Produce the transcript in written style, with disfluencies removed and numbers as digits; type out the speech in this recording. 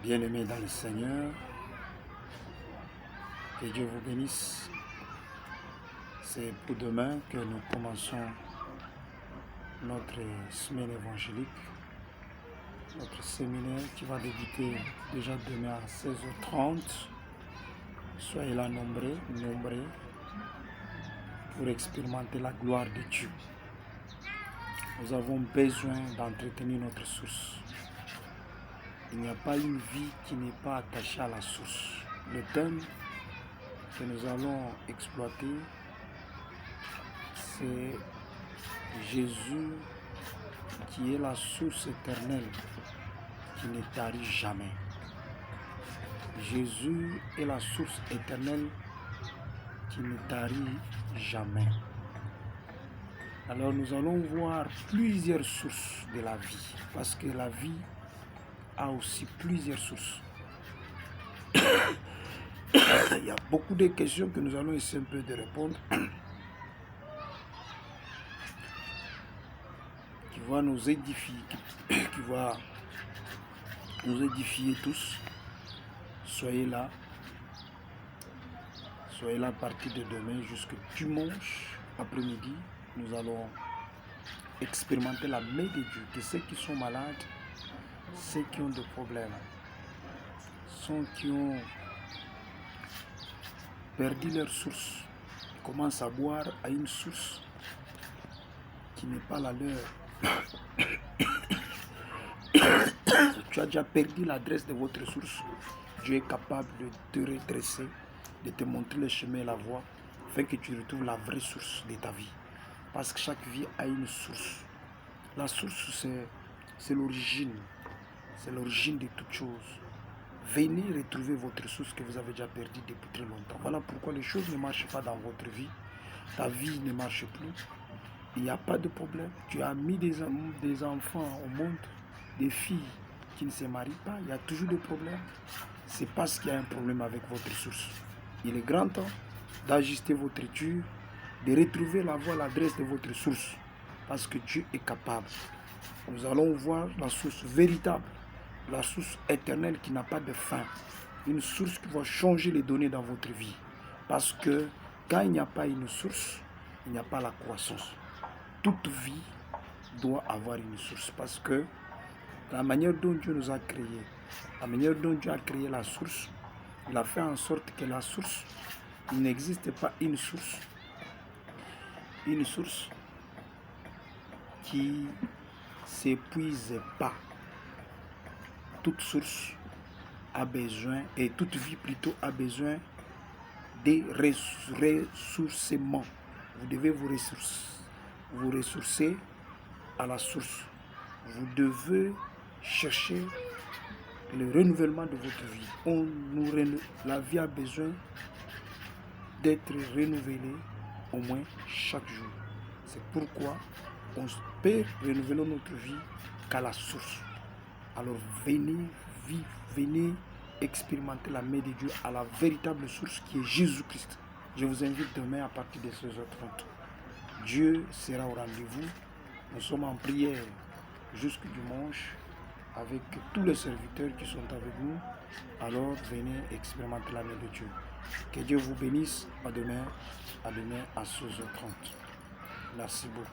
Bien-aimés dans le Seigneur, que Dieu vous bénisse. C'est pour demain que nous commençons notre semaine évangélique, notre séminaire qui va débuter déjà demain à 16h30. Soyez là nombreux pour expérimenter la gloire de Dieu. Nous avons besoin d'entretenir notre source. Il n'y a pas une vie qui n'est pas attachée à la source. Le thème que nous allons exploiter, c'est Jésus qui est la source éternelle qui ne tarit jamais. Jésus est la source éternelle qui ne tarit jamais. Alors nous allons voir plusieurs sources de la vie, parce que la vie a aussi plusieurs sources. Il y a beaucoup de questions que nous allons essayer un peu de répondre, qui va nous édifier, qui va nous édifier tous. Soyez là à partir de demain jusqu'à dimanche après-midi. Nous allons expérimenter la main de Dieu, que ceux qui sont malades, ceux qui ont des problèmes, ceux qui ont perdu leur source, commencent à boire à une source qui n'est pas la leur. Tu as déjà perdu l'adresse de votre source. Dieu est capable de te redresser, de te montrer le chemin et la voie, afin que tu retrouves la vraie source de ta vie. Parce que chaque vie a une source. La source, c'est l'origine. C'est l'origine de toute chose. Venez retrouver votre source que vous avez déjà perdue depuis très longtemps. Voilà pourquoi les choses ne marchent pas dans votre vie. Ta vie ne marche plus. Il n'y a pas de problème. Tu as mis des enfants au monde, des filles qui ne se marient pas. Il y a toujours des problèmes. C'est parce qu'il y a un problème avec votre source. Il est grand temps d'ajuster votre Dieu, de retrouver la voie, l'adresse de votre source. Parce que Dieu est capable. Nous allons voir la source véritable, la source éternelle qui n'a pas de fin. Une source qui va changer les données dans votre vie. Parce que quand il n'y a pas une source, il n'y a pas la croissance. Toute vie doit avoir une source. Parce que la manière dont Dieu nous a créés, la manière dont Dieu a créé la source, il a fait en sorte que la source, il n'existe pas une source qui s'épuise pas. Toute source a besoin, et toute vie plutôt a besoin de ressourcement. Vous devez vous ressourcer à la source. Vous devez chercher le renouvellement de votre vie. La vie a besoin d'être renouvelée au moins chaque jour. C'est pourquoi on peut renouveler notre vie qu'à la source. Alors venez expérimenter la main de Dieu à la véritable source qui est Jésus-Christ. Je vous invite demain à partir de 16h30. Dieu sera au rendez-vous. Nous sommes en prière jusqu'au dimanche avec tous les serviteurs qui sont avec nous. Alors venez expérimenter la main de Dieu. Que Dieu vous bénisse. À demain à 16h30. Merci beaucoup.